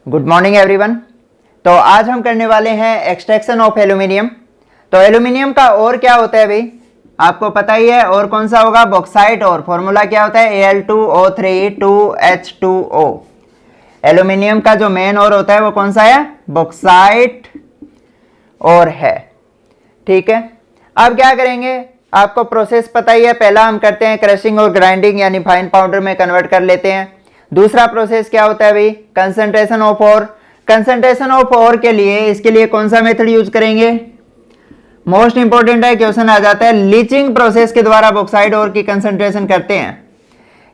Good morning everyone. तो आज हम करने वाले हैं एक्सट्रैक्शन ऑफ एल्यूमिनियम। तो एल्यूमिनियम का और क्या होता है भाई, आपको पता ही है। और कौन सा होगा, बॉक्साइट। और फॉर्मूला क्या होता है, Al2O3 2H2O। एल्यूमिनियम का जो मेन और होता है वो कौन सा है, बॉक्साइट और है। ठीक है, अब क्या करेंगे, आपको प्रोसेस पता ही है। पहला हम करते हैं क्रशिंग और ग्राइंडिंग, यानी फाइन पाउडर में कन्वर्ट कर लेते हैं। दूसरा प्रोसेस क्या होता है भाई, concentration of ore. Concentration of ore के लिए, इसके लिए कौन सा मेथड यूज करेंगे, मोस्ट इंपॉर्टेंट है, क्वेश्चन आ जाता है। लीचिंग प्रोसेस के द्वारा बॉक्साइट ओर की कंसंट्रेशन करते हैं।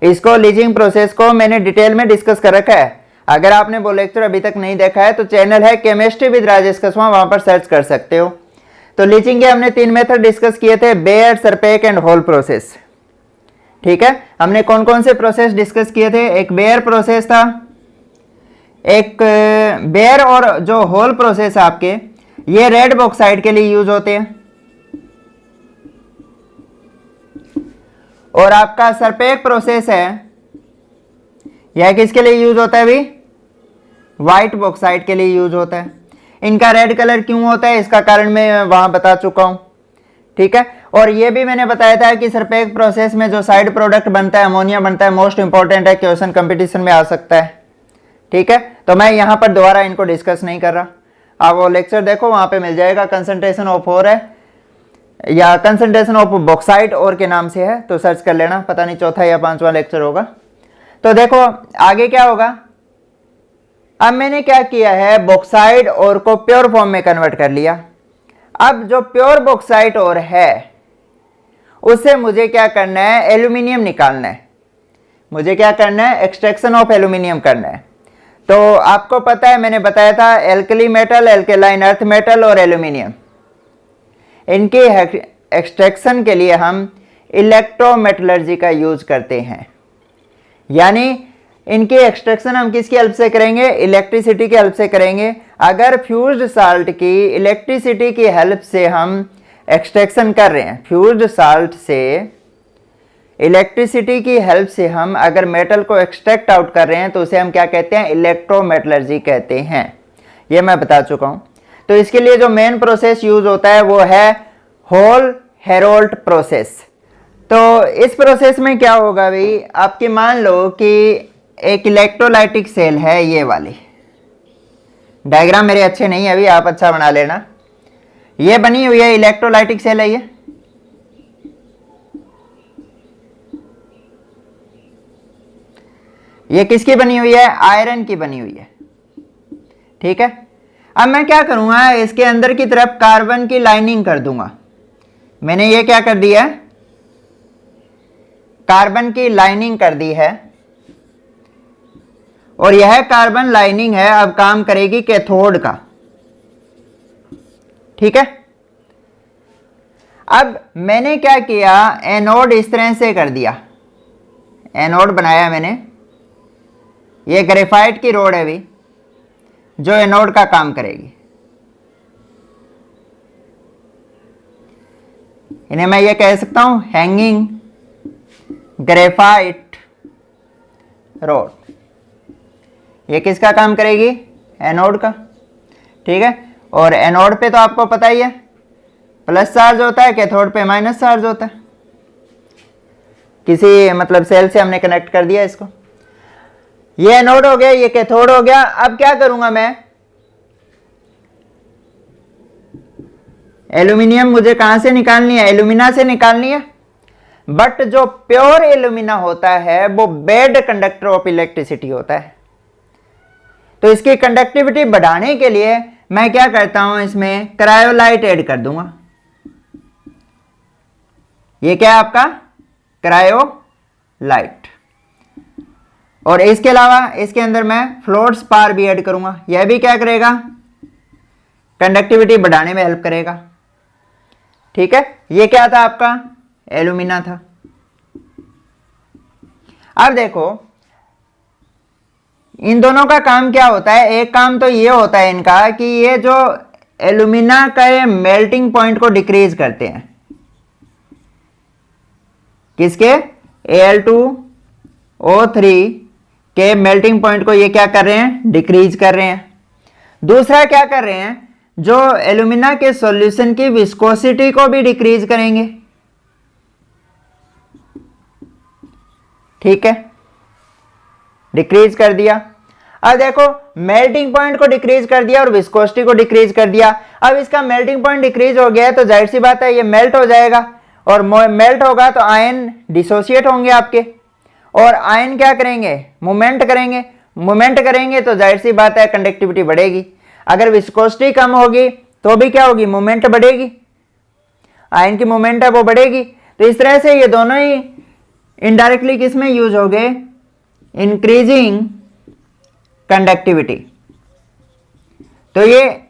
इसको लीचिंग प्रोसेस को मैंने डिटेल में डिस्कस कर रखा है। अगर आपने वो लेक्चर अभी तक नहीं देखा है तो चैनल है केमिस्ट्री विद राजेश कसवा, वहां पर सर्च कर सकते हो। तो लीचिंग के हमने 3 मेथड डिस्कस किए थे, बेयर, सरपेक एंड होल प्रोसेस। ठीक है, हमने कौन कौन से प्रोसेस डिस्कस किए थे, एक बेयर प्रोसेस था, एक बेयर और जो होल प्रोसेस है आपके, ये रेड बॉक्साइट के लिए यूज होते हैं। और आपका सरपेक प्रोसेस है, यह किसके लिए यूज होता है भाई, व्हाइट बॉक्साइट के लिए यूज होता है। इनका रेड कलर क्यों होता है, इसका कारण मैं वहां बता चुका हूं। ठीक है, और ये भी मैंने बताया था कि सरपेक प्रोसेस में जो साइड प्रोडक्ट बनता है, अमोनिया बनता है, मोस्ट इंपॉर्टेंट है, क्वेश्चन कंपटीशन में आ सकता है। ठीक है, तो मैं यहां पर दोबारा इनको डिस्कस नहीं कर रहा, आप वो लेक्चर देखो, वहां पे मिल जाएगा। कंसंट्रेशन ऑफ ओर है या कंसंट्रेशन ऑफ बॉक्साइट ओर के नाम से है, तो सर्च कर लेना, पता नहीं चौथा या 5वां लेक्चर होगा। तो देखो आगे क्या होगा, अब मैंने क्या किया है, बॉक्साइट ओर को प्योर फॉर्म में कन्वर्ट कर लिया। अब जो प्योर बॉक्साइट ओर है उससे मुझे क्या करना है, एल्यूमिनियम निकालना है। मुझे क्या करना है, एक्सट्रैक्शन ऑफ एल्यूमिनियम करना है। तो आपको पता है, मैंने बताया था alkali metal, alkaline earth metal और एल्यूमिनियम, इनके एक्सट्रैक्शन के लिए हम इलेक्ट्रोमेटलर्जी का यूज करते हैं। यानी इनकी एक्सट्रैक्शन हम किसकी हेल्प से करेंगे, इलेक्ट्रिसिटी की हेल्प से करेंगे। अगर फ्यूज्ड साल्ट की इलेक्ट्रिसिटी की हेल्प से हम एक्सट्रैक्शन कर रहे हैं, फ्यूज्ड साल्ट से इलेक्ट्रिसिटी की हेल्प से हम अगर मेटल को एक्सट्रैक्ट आउट कर रहे हैं तो उसे हम क्या कहते हैं, इलेक्ट्रोमेटलर्जी कहते हैं। ये मैं बता चुका हूं। तो इसके लिए जो मेन प्रोसेस यूज होता है वो है होल हेरोल्ड प्रोसेस। तो इस प्रोसेस में क्या होगा भाई, आपकी मान लो कि एक इलेक्ट्रोलाइटिक सेल है, ये वाली डायग्राम मेरे अच्छे नहीं है अभी, आप अच्छा बना लेना। ये बनी हुई है इलेक्ट्रोलाइटिक सेल है ये किसकी बनी हुई है, आयरन की बनी हुई है। ठीक है, अब मैं क्या करूंगा, इसके अंदर की तरफ कार्बन की लाइनिंग कर दूंगा। मैंने ये क्या कर दिया है, कार्बन की लाइनिंग कर दी है। और यह कार्बन लाइनिंग है, अब काम करेगी कैथोड का। ठीक है, अब मैंने क्या किया, एनोड इस तरह से कर दिया, एनोड बनाया मैंने। ये ग्रेफाइट की रोड है भी जो एनोड का काम करेगी। इन्हें मैं ये कह सकता हूं हैंगिंग ग्रेफाइट रोड। ये किसका काम करेगी, एनोड का। ठीक है, और एनोड पे तो आपको पता ही है प्लस चार्ज होता है, कैथोड पे माइनस चार्ज होता है। किसी मतलब सेल से हमने कनेक्ट कर दिया इसको, ये एनोड हो गया, ये कैथोड हो गया। अब क्या करूंगा मैं, एल्यूमिनियम मुझे कहां से निकालनी है, एल्यूमिना से निकालनी है। बट जो प्योर एल्यूमिना होता है वो बेड कंडक्टर ऑफ इलेक्ट्रिसिटी होता है। तो इसकी कंडक्टिविटी बढ़ाने के लिए मैं क्या करता हूं, इसमें क्रायोलाइट ऐड कर दूंगा। ये क्या है आपका क्रायोलाइट। और इसके अलावा इसके अंदर मैं फ्लोर स्पार भी ऐड करूंगा। यह भी क्या करेगा, कंडक्टिविटी बढ़ाने में हेल्प करेगा। ठीक है, ये क्या था आपका, एल्यूमिना था। अब देखो इन दोनों का काम क्या होता है, एक काम तो ये होता है इनका कि ये जो एल्यूमिना का मेल्टिंग पॉइंट को डिक्रीज करते हैं, किसके, Al2O3 के मेल्टिंग पॉइंट को ये क्या कर रहे हैं, डिक्रीज कर रहे हैं। दूसरा क्या कर रहे हैं, जो एल्यूमिना के सॉल्यूशन की विस्कोसिटी को भी डिक्रीज करेंगे। ठीक है, डिक्रीज कर दिया। अब देखो मेल्टिंग पॉइंट को डिक्रीज कर दिया और विस्कोसिटी को डिक्रीज कर दिया। अब इसका मेल्टिंग पॉइंट डिक्रीज हो गया है तो जाहिर सी बात है ये मेल्ट हो जाएगा, और मेल्ट होगा तो आयन डिसोसिएट होंगे आपके, और आयन क्या करेंगे, मूवमेंट करेंगे। मूवमेंट करेंगे तो जाहिर सी बात है कंडक्टिविटी बढ़ेगी। अगर विस्कोसिटी कम होगी तो भी क्या होगी, मूवमेंट बढ़ेगी, आयन की मूवमेंट है वो बढ़ेगी। तो इस तरह से ये दोनों ही इनडायरेक्टली किस में यूज हो गए, इंक्रीजिंग कंडक्टिविटी। तो ये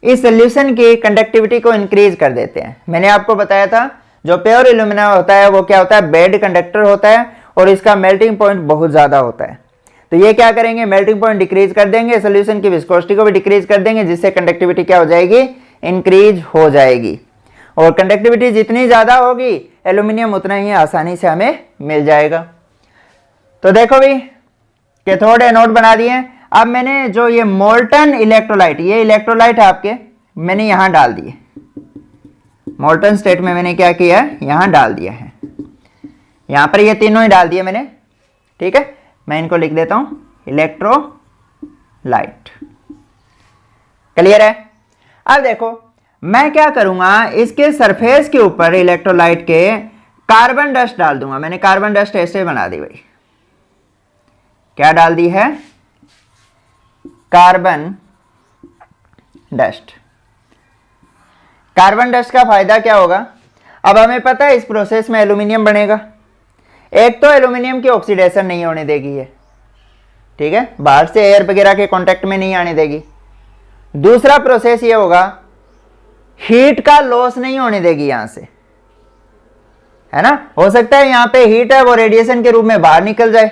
इस सॉल्यूशन की कंडक्टिविटी को इंक्रीज कर देते हैं। मैंने आपको बताया था जो प्योर एल्यूमिना होता है वो क्या होता है, बेड कंडक्टर होता है, और इसका मेल्टिंग पॉइंट बहुत ज्यादा होता है। तो ये क्या करेंगे, मेल्टिंग पॉइंट डिक्रीज कर देंगे, सॉल्यूशन की विस्कोसिटी को भी डिक्रीज कर देंगे, जिससे कंडक्टिविटी क्या हो जाएगी, इंक्रीज हो जाएगी। और कंडक्टिविटी जितनी ज्यादा होगी एल्यूमिनियम उतना ही आसानी से हमें मिल जाएगा। तो देखो भी कैथोड एनोड बना दिए। अब मैंने जो ये मोल्टन इलेक्ट्रोलाइट, ये इलेक्ट्रोलाइट आपके मैंने यहां डाल दिए, मोल्टन स्टेट में मैंने क्या किया है, यहां डाल दिया है। यहां पर ये तीनों ही डाल दिए मैंने। ठीक है, मैं इनको लिख देता हूं इलेक्ट्रोलाइट। क्लियर है। अब देखो मैं क्या करूंगा, इसके सरफेस के ऊपर इलेक्ट्रोलाइट के कार्बन डस्ट डाल दूंगा। मैंने कार्बन डस्ट ऐसे बना दी भाई, क्या डाल दी है, कार्बन डस्ट। कार्बन डस्ट का फायदा क्या होगा, अब हमें पता है इस प्रोसेस में एल्यूमिनियम बनेगा। एक तो एल्यूमिनियम की ऑक्सीडेशन नहीं होने देगी ये, ठीक है, बाहर से एयर वगैरह के कांटेक्ट में नहीं आने देगी। दूसरा प्रोसेस ये होगा, हीट का लॉस नहीं होने देगी यहां से, है ना। हो सकता है यहां पे हीट है वो रेडिएशन के रूप में बाहर निकल जाए,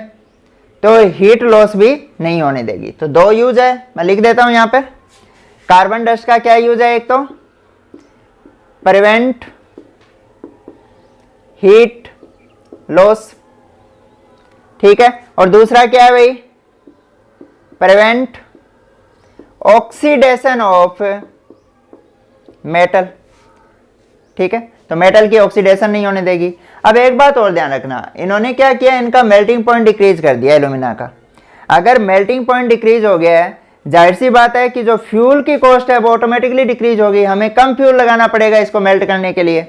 तो हीट लॉस भी नहीं होने देगी। तो दो यूज है, मैं लिख देता हूं यहां पे। कार्बन डस्ट का क्या यूज है, एक तो प्रिवेंट हीट लॉस, ठीक है, और दूसरा क्या है भाई, प्रिवेंट ऑक्सीडेशन ऑफ मेटल। ठीक है, तो मेटल की ऑक्सीडेशन नहीं होने देगी। अब एक बात और ध्यान रखना, इन्होंने क्या किया, इनका मेल्टिंग पॉइंट डिक्रीज कर दिया एल्यूमिना का। अगर मेल्टिंग पॉइंट डिक्रीज हो गया है, जाहिर सी बात है कि जो फ्यूल की कॉस्ट है वो ऑटोमेटिकली डिक्रीज होगी, हमें कम फ्यूल लगाना पड़ेगा इसको मेल्ट करने के लिए,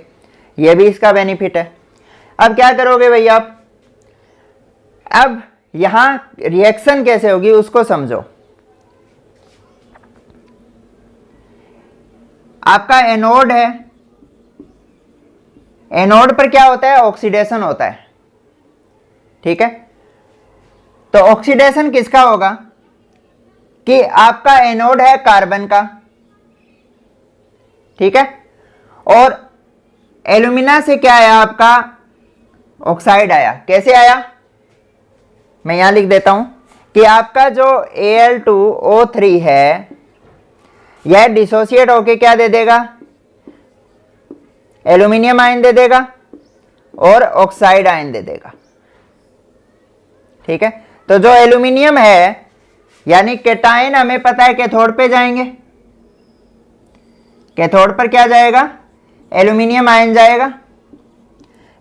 ये भी इसका बेनिफिट है। अब क्या करोगे भाई आप, अब यहां रिएक्शन कैसे होगी उसको समझो। आपका एनोड है, एनोड पर क्या होता है, ऑक्सीडेशन होता है। ठीक है, तो ऑक्सीडेशन किसका होगा, कि आपका एनोड है कार्बन का, ठीक है, और एल्यूमिना से क्या आया, आपका ऑक्साइड आया। कैसे आया, मैं यहां लिख देता हूं कि आपका जो Al2O3 है यह डिसोसिएट होके क्या दे देगा, एल्यूमिनियम आयन दे देगा और ऑक्साइड आयन दे देगा। ठीक है, तो जो एल्यूमिनियम है यानी केटायन हमें पता है कैथोड पे जाएंगे, कैथोड पर क्या जाएगा, एल्यूमिनियम आयन जाएगा।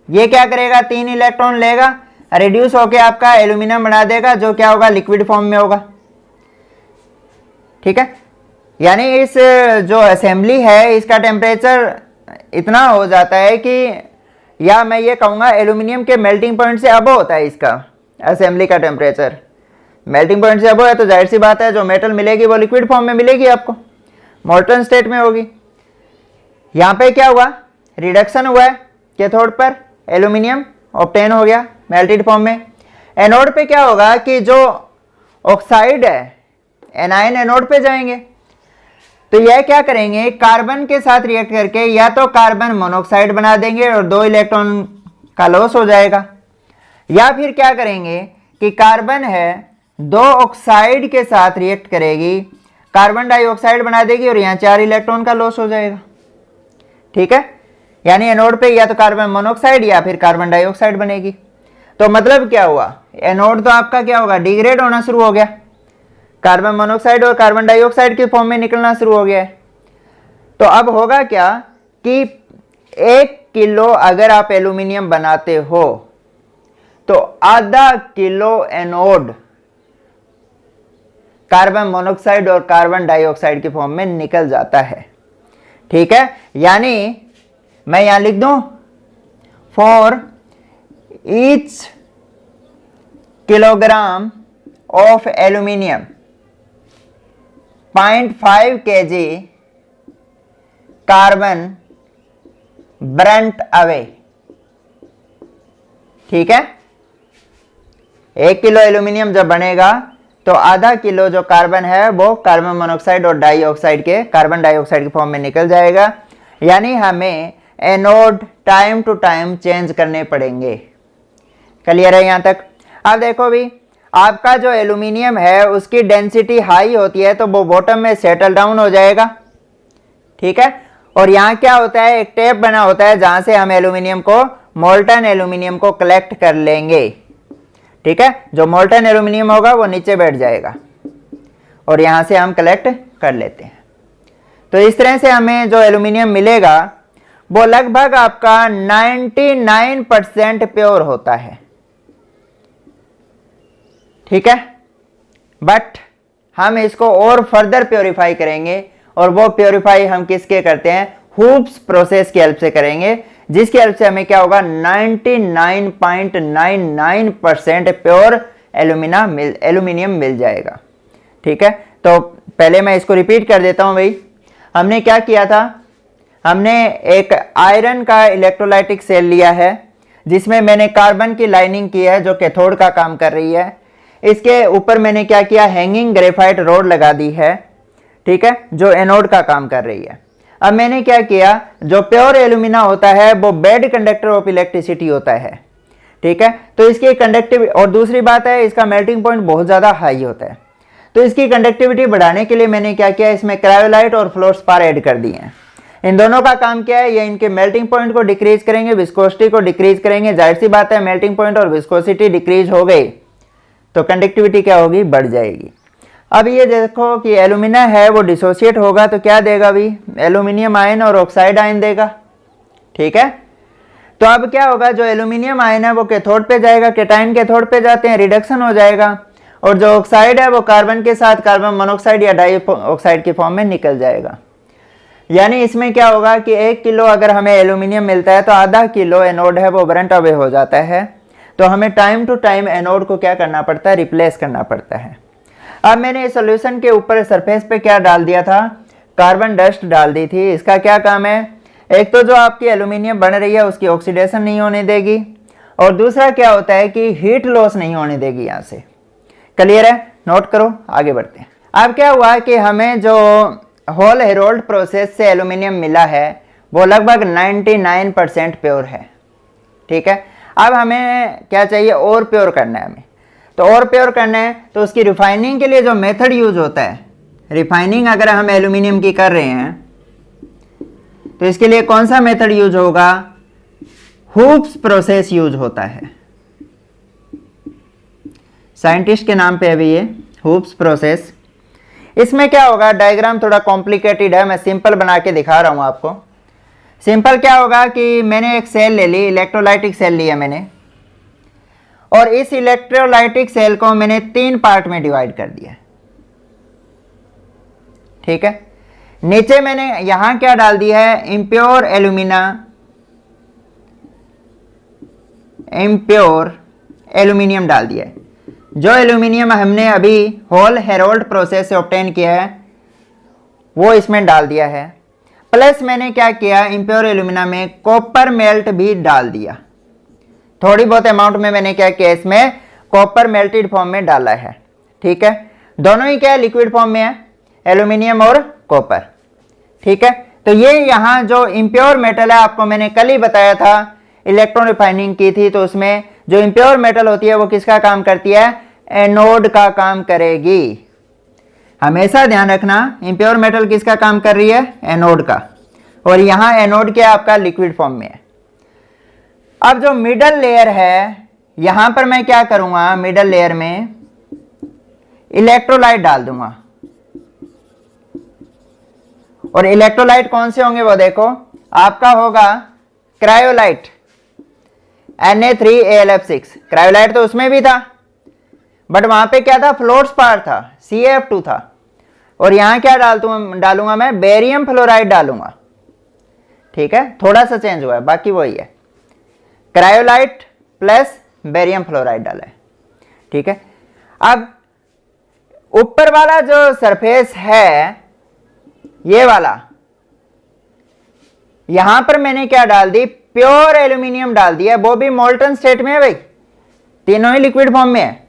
ये क्या करेगा, 3 इलेक्ट्रॉन लेगा, रिड्यूस होके आपका एल्यूमिनियम बना देगा, जो क्या होगा, लिक्विड फॉर्म में होगा। ठीक है, यानी इस जो असेंबली है इसका टेम्परेचर इतना हो जाता है कि, या मैं ये कहूँगा एल्यूमिनियम के मेल्टिंग पॉइंट से अबव होता है इसका असेंबली का टेम्परेचर। मेल्टिंग पॉइंट से अबव है तो जाहिर सी बात है जो मेटल मिलेगी वो लिक्विड फॉर्म में मिलेगी, आपको मोल्टन स्टेट में होगी। यहाँ पे क्या हुआ, रिडक्शन हुआ है कैथोड पर, एल्यूमिनियम ऑब्टेन हो गया मेल्टेड फॉर्म में। एनोड पे क्या होगा कि जो ऑक्साइड है एनायन एनोड पे जाएंगे, तो यह क्या करेंगे, कार्बन के साथ रिएक्ट करके या तो कार्बन मोनोऑक्साइड बना देंगे और 2 इलेक्ट्रॉन का लॉस हो जाएगा, या फिर क्या करेंगे कि कार्बन है 2 ऑक्साइड के साथ रिएक्ट करेगी, कार्बन डाइऑक्साइड बना देगी और यहाँ 4 इलेक्ट्रॉन का लॉस हो जाएगा। ठीक है, यानी एनोड पे या तो कार्बन मोनोऑक्साइड या फिर कार्बन डाइऑक्साइड बनेगी। तो मतलब क्या हुआ, एनोड तो आपका क्या होगा, डिग्रेड होना शुरू हो गया, कार्बन मोनोऑक्साइड और कार्बन डाइऑक्साइड के फॉर्म में निकलना शुरू हो गया है। तो अब होगा क्या कि 1 किलो अगर आप एल्यूमिनियम बनाते हो तो आधा किलो एनोड कार्बन मोनोऑक्साइड और कार्बन डाइऑक्साइड के फॉर्म में निकल जाता है। ठीक है, यानी मैं यहां लिख दूं, for each kilogram of aluminium 0.5 kg carbon Brunt away. ठीक है, 1 किलो एल्यूमिनियम जब बनेगा तो आधा किलो जो कार्बन है वो कार्बन मोनोऑक्साइड और डाइऑक्साइड के, कार्बन डाइऑक्साइड के फॉर्म में निकल जाएगा। यानी हमें anode time to time change करने पड़ेंगे। क्लियर है यहां तक? अब देखो भी, आपका जो एल्यूमिनियम है उसकी डेंसिटी हाई होती है तो वो बॉटम में सेटल डाउन हो जाएगा। ठीक है, और यहाँ क्या होता है, एक टेप बना होता है जहां से हम एल्यूमिनियम को, मोल्टन एल्यूमिनियम को कलेक्ट कर लेंगे। ठीक है, जो मोल्टन एल्यूमिनियम होगा वो नीचे बैठ जाएगा और यहां से हम कलेक्ट कर लेते हैं। तो इस तरह से हमें जो एल्यूमिनियम मिलेगा वो लगभग आपका 99% प्योर होता है। ठीक है, बट हम इसको और फर्दर प्योरीफाई करेंगे और वो प्योरीफाई हम किसके करते हैं, हुप्स प्रोसेस की हेल्प से करेंगे, जिसकी हेल्प से हमें क्या होगा, 99.99% प्योर एल्यूमिनियम मिल जाएगा। ठीक है, तो पहले मैं इसको रिपीट कर देता हूं भाई। हमने क्या किया था, हमने एक आयरन का इलेक्ट्रोलाइटिक सेल लिया है जिसमें मैंने कार्बन की लाइनिंग की है जो कैथोड का काम कर रही है। इसके ऊपर मैंने क्या किया, हैंगिंग ग्रेफाइट रोड लगा दी है। ठीक है, जो एनोड का काम कर रही है। अब मैंने क्या किया, जो प्योर एल्यूमिना होता है वो बेड कंडक्टर ऑफ इलेक्ट्रिसिटी होता है। ठीक है, तो इसकी कंडक्टिविटी, और दूसरी बात है इसका मेल्टिंग पॉइंट बहुत ज़्यादा हाई होता है। तो इसकी कंडक्टिविटी बढ़ाने के लिए मैंने क्या किया, इसमें क्रायोलाइट और फ्लोरस्पार ऐड कर दिए हैं। इन दोनों का काम क्या है, ये इनके मेल्टिंग पॉइंट को डिक्रीज करेंगे, विस्कोसिटी को डिक्रीज करेंगे। जाहिर सी बात है, मेल्टिंग पॉइंट और विस्कोसिटी डिक्रीज हो गई तो कंडक्टिविटी क्या होगी, बढ़ जाएगी। अब ये देखो कि एल्यूमिना है वो डिसोसिएट होगा तो क्या देगा भी, एल्यूमिनियम आयन और ऑक्साइड आयन देगा। ठीक है, तो अब क्या होगा, जो एल्यूमिनियम आयन है वो कैथोड पे जाएगा, कैटायन कैथोड पे जाते हैं, रिडक्शन हो जाएगा, और जो ऑक्साइड है वो कार्बन के साथ कार्बन मोनोऑक्साइड या डाइऑक्साइड के फॉर्म में निकल जाएगा। यानी इसमें क्या होगा कि 1 किलो अगर हमें एल्यूमिनियम मिलता है तो आधा किलो एनोड है वो बरंट अवे हो जाता है। तो हमें टाइम टू टाइम एनोड को क्या करना पड़ता है, रिप्लेस करना पड़ता है। अब मैंने इस सॉल्यूशन के ऊपर सरफेस पे क्या डाल दिया था, कार्बन डस्ट डाल दी थी। इसका क्या काम है, एक तो जो आपकी एल्यूमिनियम बन रही है उसकी ऑक्सीडेशन नहीं होने देगी, और दूसरा क्या होता है कि हीट लॉस नहीं होने देगी यहाँ से। क्लियर है, नोट करो, आगे बढ़ते हैं। अब क्या हुआ कि हमें जो होल हेरोल्ड प्रोसेस से एल्यूमिनियम मिला है वो लगभग 99% प्योर है। ठीक है, अब हमें क्या चाहिए, और प्योर करना है हमें। तो और प्योर करना है तो उसकी रिफाइनिंग के लिए जो मेथड यूज होता है, रिफाइनिंग अगर हम एल्यूमिनियम की कर रहे हैं तो इसके लिए कौन सा मेथड यूज होगा, हुप्स प्रोसेस यूज होता है। साइंटिस्ट के नाम पे अभी ये हुप्स प्रोसेस। इसमें क्या होगा, डायग्राम थोड़ा कॉम्प्लिकेटेड है, मैं सिंपल बना के दिखा रहा हूं आपको। सिंपल क्या होगा कि मैंने एक सेल ले ली, इलेक्ट्रोलाइटिक सेल लिया मैंने, और इस इलेक्ट्रोलाइटिक सेल को मैंने 3 पार्ट में डिवाइड कर दिया। ठीक है, नीचे मैंने यहां क्या डाल दिया है, इम्प्योर एल्यूमिना, इम्प्योर एल्यूमिनियम डाल दिया है। जो एल्यूमिनियम हमने अभी होल हेरोल्ड प्रोसेस से ऑब्टेन किया है वो इसमें डाल दिया है। प्लस मैंने क्या किया, इम्प्योर एल्यूमिना में कॉपर मेल्ट भी डाल दिया। थोड़ी बहुत अमाउंट में मैंने क्या किया, इसमें कॉपर मेल्टेड फॉर्म में डाला है। ठीक है, दोनों ही क्या है, लिक्विड फॉर्म में है, एल्यूमिनियम और कॉपर। ठीक है, तो ये यहाँ जो इम्प्योर मेटल है, आपको मैंने कल ही बताया था, इलेक्ट्रॉन रिफाइनिंग की थी, तो उसमें जो इम्प्योर मेटल होती है वो किसका काम करती है, एनोड का काम करेगी। हमेशा ध्यान रखना, इम्प्योर मेटल किसका काम कर रही है, एनोड का, और यहाँ एनोड क्या आपका लिक्विड फॉर्म में है। अब जो मिडल लेयर है यहां पर मैं क्या करूंगा, मिडल लेयर में इलेक्ट्रोलाइट डाल दूंगा। और इलेक्ट्रोलाइट कौन से होंगे वो देखो, आपका होगा क्रायोलाइट Na3AlF6। क्रायोलाइट तो उसमें भी था, बट वहां पे क्या था, फ्लोर्स पार्ट था, CaF2 था। और यहां क्या डालूंगा मैं, बेरियम फ्लोराइड डालूंगा। ठीक है, थोड़ा सा चेंज हुआ है, बाकी वही है, क्रायोलाइट प्लस बेरियम फ्लोराइड डाला है। ठीक है, अब ऊपर वाला जो सरफेस है ये वाला, यहां पर मैंने क्या डाल दी, प्योर एल्यूमिनियम डाल दिया, वो भी मोल्टन स्टेट में है भाई, तीनों ही लिक्विड फॉर्म में है।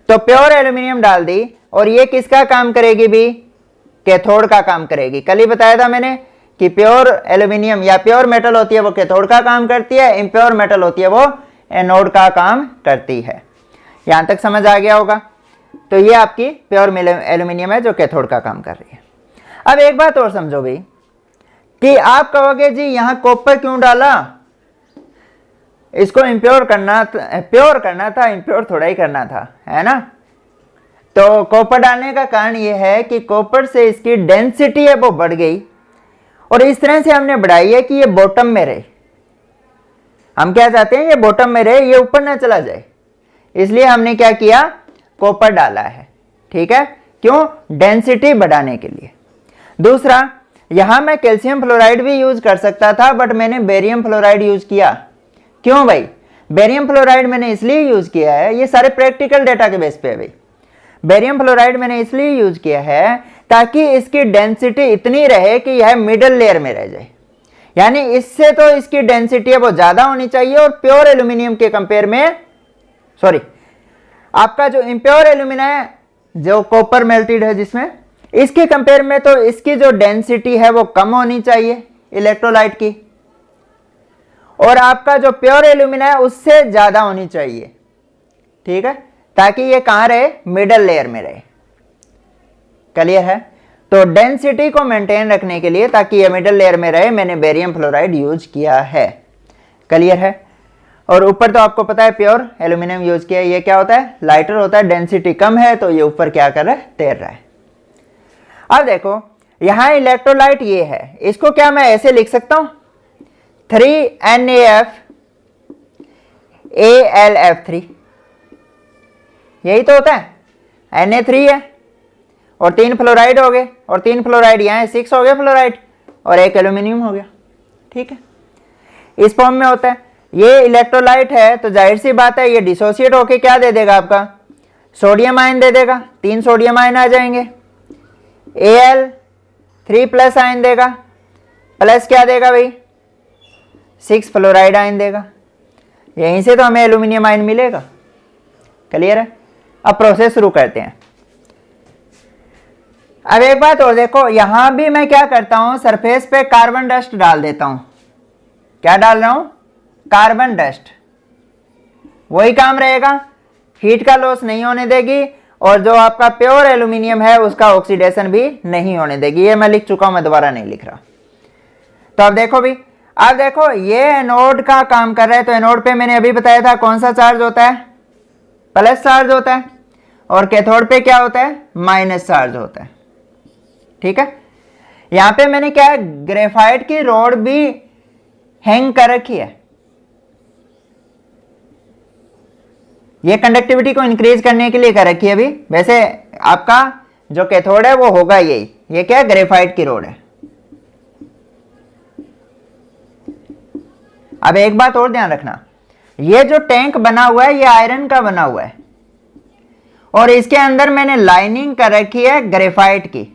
तो प्योर एल्यूमिनियम डाल दी, और ये किसका काम करेगी भी, कैथोड का काम करेगी। कल ही बताया था मैंने कि प्योर एल्यूमिनियम या प्योर मेटल होती है वो कैथोड का काम करती है, इम्प्योर मेटल होती है वो एनोड का काम करती है। यहां तक समझ आ गया होगा। तो ये आपकी प्योर एल्यूमिनियम है जो कैथोड का काम कर रही है। अब एक बात और समझो भाई, कि आप कहोगे जी यहां कॉपर क्यों डाला, इसको प्योर करना था, इम्प्योर थोड़ा ही करना था, है ना। तो कॉपर डालने का कारण यह है कि कॉपर से इसकी डेंसिटी है वो बढ़ गई, और इस तरह से हमने बढ़ाई है कि ये बॉटम में रहे। हम क्या चाहते हैं, ये बॉटम में रहे, ये ऊपर ना चला जाए, इसलिए हमने क्या किया, कॉपर डाला है। ठीक है, क्यों, डेंसिटी बढ़ाने के लिए। दूसरा, यहां मैं कैल्शियम फ्लोराइड भी यूज कर सकता था, बट मैंने बेरियम फ्लोराइड यूज किया। क्यों भाई, बेरियम फ्लोराइड मैंने इसलिए यूज किया है, ये सारे प्रैक्टिकल डेटा के बेस पे है भाई। बेरियम फ्लोराइड मैंने इसलिए यूज किया है ताकि इसकी डेंसिटी इतनी रहे कि यह मिडल लेयर में रह जाए, यानी इससे तो इसकी डेंसिटी है वो ज्यादा होनी चाहिए, और प्योर एल्यूमिनियम के कंपेयर में, सॉरी, आपका जो इम्प्योर एल्यूमिना है जो कॉपर मेल्टेड है जिसमें, इसके कंपेयर में तो इसकी जो डेंसिटी है वो कम होनी चाहिए इलेक्ट्रोलाइट की, और आपका जो प्योर एल्यूमिना है उससे ज्यादा होनी चाहिए। ठीक है, ताकि ये कहां रहे, मिडल लेयर में रहे। क्लियर है। तो डेंसिटी को मेंटेन रखने के लिए, ताकि ये मिडल लेयर में रहे, मैंने बेरियम फ्लोराइड यूज किया है। क्लियर है। और ऊपर तो आपको पता है प्योर एल्यूमिनियम यूज किया है। ये क्या होता है, लाइटर होता है, डेंसिटी कम है, तो ये ऊपर क्या कर रहा है, तैर रहा है। अब देखो यहां इलेक्ट्रोलाइट ये है, इसको क्या मैं ऐसे लिख सकता हूं, 3NaF(AlF3), यही तो होता है, Na3 है, और 3 फ्लोराइड हो गए, और 3 फ्लोराइड यहाँ 6 हो गया फ्लोराइड, और 1 एल्यूमिनियम हो गया। ठीक है, इस फॉर्म में होता है। ये इलेक्ट्रोलाइट है, तो जाहिर सी बात है ये डिसोसिएट होके क्या दे देगा, आपका सोडियम आयन दे देगा, 3 सोडियम आयन आ जाएंगे, Al3+ आयन देगा, प्लस क्या देगा भाई, 6 फ्लोराइड आयन देगा। यहीं से तो हमें एल्यूमिनियम आयन मिलेगा। क्लियर है। अब प्रोसेस शुरू करते हैं। अब एक बात और देखो, यहां भी मैं क्या करता हूं, सरफेस पे कार्बन डस्ट डाल देता हूं। क्या डाल रहा हूं, कार्बन डस्ट। वही काम रहेगा, हीट का लॉस नहीं होने देगी, और जो आपका प्योर एल्यूमिनियम है उसका ऑक्सीडेशन भी नहीं होने देगी। ये मैं लिख चुका हूं, मैं दोबारा नहीं लिख रहा। तो अब देखो भी, अब देखो ये एनोड का काम कर रहा है, तो एनोड पे मैंने अभी बताया था कौन सा चार्ज होता है, प्लस चार्ज होता है, और कैथोड पे क्या होता है, माइनस चार्ज होता है। ठीक है, यहां पे मैंने क्या है, ग्रेफाइट की रॉड भी हैंग कर रखी है। ये कंडक्टिविटी को इंक्रीज करने के लिए कर रखी है अभी। वैसे आपका जो कैथोड है वो होगा यही, ये क्या है, ग्रेफाइट की रॉड है। अब एक बात और ध्यान रखना, ये जो टैंक बना हुआ है ये आयरन का बना हुआ है, और इसके अंदर मैंने लाइनिंग कर रखी है ग्रेफाइट की।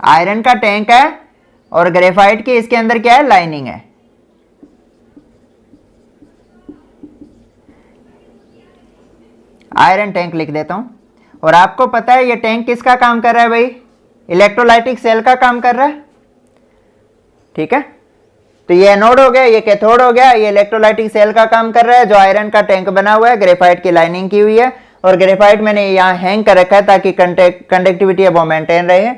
आयरन का टैंक है और ग्रेफाइट की इसके अंदर क्या है, लाइनिंग है। आयरन टैंक लिख देता हूं। और आपको पता है ये टैंक किसका काम कर रहा है भाई, इलेक्ट्रोलाइटिक सेल का काम कर रहा है। ठीक है, तो ये एनोड हो गया, ये कैथोड हो गया, ये इलेक्ट्रोलाइटिक सेल का काम कर रहा है, जो आयरन का टैंक बना हुआ है, ग्रेफाइट की लाइनिंग की हुई है, और ग्रेफाइट मैंने यहाँ हैंग कर रखा है ताकि कंडक्टिविटी है वो मेंटेन रहे।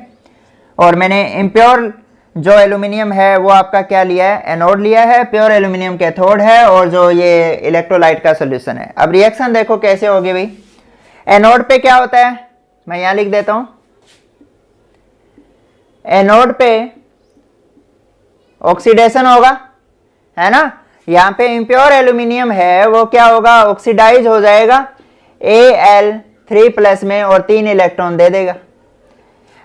और मैंने इम्प्योर जो एल्यूमिनियम है वो आपका क्या लिया है, एनोड लिया है, प्योर एल्यूमिनियम कैथोड है, और जो ये इलेक्ट्रोलाइट का सोल्यूशन है। अब रिएक्शन देखो कैसे होगी भाई। एनोड पे क्या होता है, मैं यहां लिख देता हूं, एनोड पे ऑक्सीडेशन होगा, है ना। यहां पे इम्प्योर एल्यूमिनियम है वो क्या होगा, ऑक्सीडाइज हो जाएगा Al3+ में और 3 इलेक्ट्रॉन दे देगा।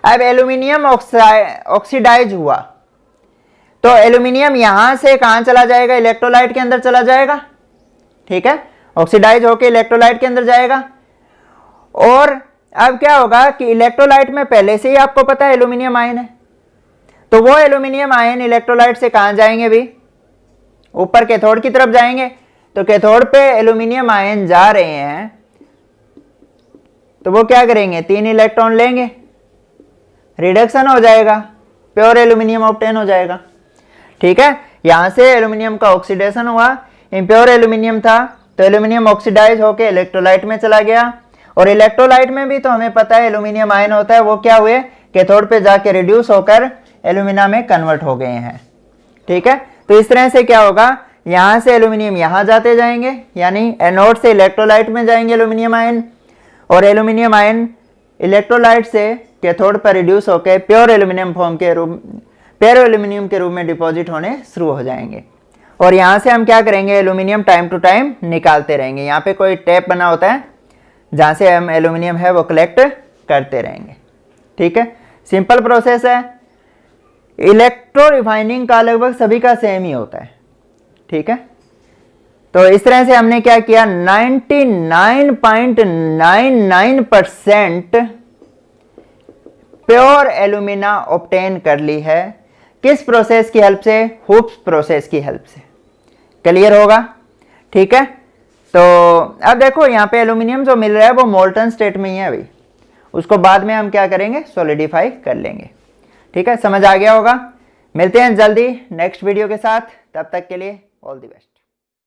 अब एल्यूमिनियम ऑक्सीडाइज हुआ तो एल्यूमिनियम यहां से कहां चला जाएगा, इलेक्ट्रोलाइट के अंदर चला जाएगा, ठीक है। ऑक्सीडाइज होकर इलेक्ट्रोलाइट के अंदर जाएगा। और अब क्या होगा कि इलेक्ट्रोलाइट में पहले से ही आपको पता है एल्यूमिनियम आयन है, तो वो एल्यूमिनियम आयन इलेक्ट्रोलाइट से कहां जाएंगे भी, ऊपर कैथोड की तरफ जाएंगे। तो कैथोड पे एल्यूमिनियम आयन जा रहे हैं तो वो क्या करेंगे, 3 इलेक्ट्रॉन लेंगे, रिडक्शन हो जाएगा, प्योर एल्यूमिनियम ऑब्टेन हो जाएगा, ठीक है। यहां से एल्यूमिनियम का ऑक्सीडेशन हुआ, इम्प्योर एल्यूमिनियम था तो एल्यूमिनियम ऑक्सीडाइज होकर इलेक्ट्रोलाइट में चला गया, और इलेक्ट्रोलाइट में भी तो हमें पता है एल्यूमिनियम आयन होता है, वो क्या हुए, कैथोड पे जाके रिड्यूस होकर एल्यूमिना में कन्वर्ट हो गए हैं, ठीक है। तो इस तरह से क्या होगा, यहां से एल्यूमिनियम यहां जाते जाएंगे, यानी एनोड से इलेक्ट्रोलाइट में जाएंगे एल्यूमिनियम आयन, और एल्यूमिनियम आयन इलेक्ट्रोलाइट से कैथोड पर रिड्यूस होकर प्योर एल्यूमिनियम के रूप में डिपॉजिट होने शुरू हो जाएंगे। और यहाँ से हम क्या करेंगे, एल्यूमिनियम टाइम टू टाइम निकालते रहेंगे। यहाँ पे कोई टैप बना होता है जहाँ से हम एल्यूमिनियम है वो कलेक्ट करते रहेंगे, ठीक है। सिंपल प्रोसेस है। इलेक्ट्रो रिफाइनिंग का लगभग सभी का सेम ही होता है, ठीक है। तो इस तरह से हमने क्या किया, 99.99% प्योर एल्यूमिना ऑब्टेन कर ली है। किस प्रोसेस की हेल्प से, हुप्स प्रोसेस की हेल्प से। क्लियर होगा, ठीक है। तो अब देखो यहाँ पे एल्यूमिनियम जो मिल रहा है वो मोल्टन स्टेट में ही है अभी, उसको बाद में हम क्या करेंगे, सॉलिडिफाई कर लेंगे, ठीक है। समझ आ गया होगा। मिलते हैं जल्दी नेक्स्ट वीडियो के साथ, तब तक के लिए ऑल द बेस्ट।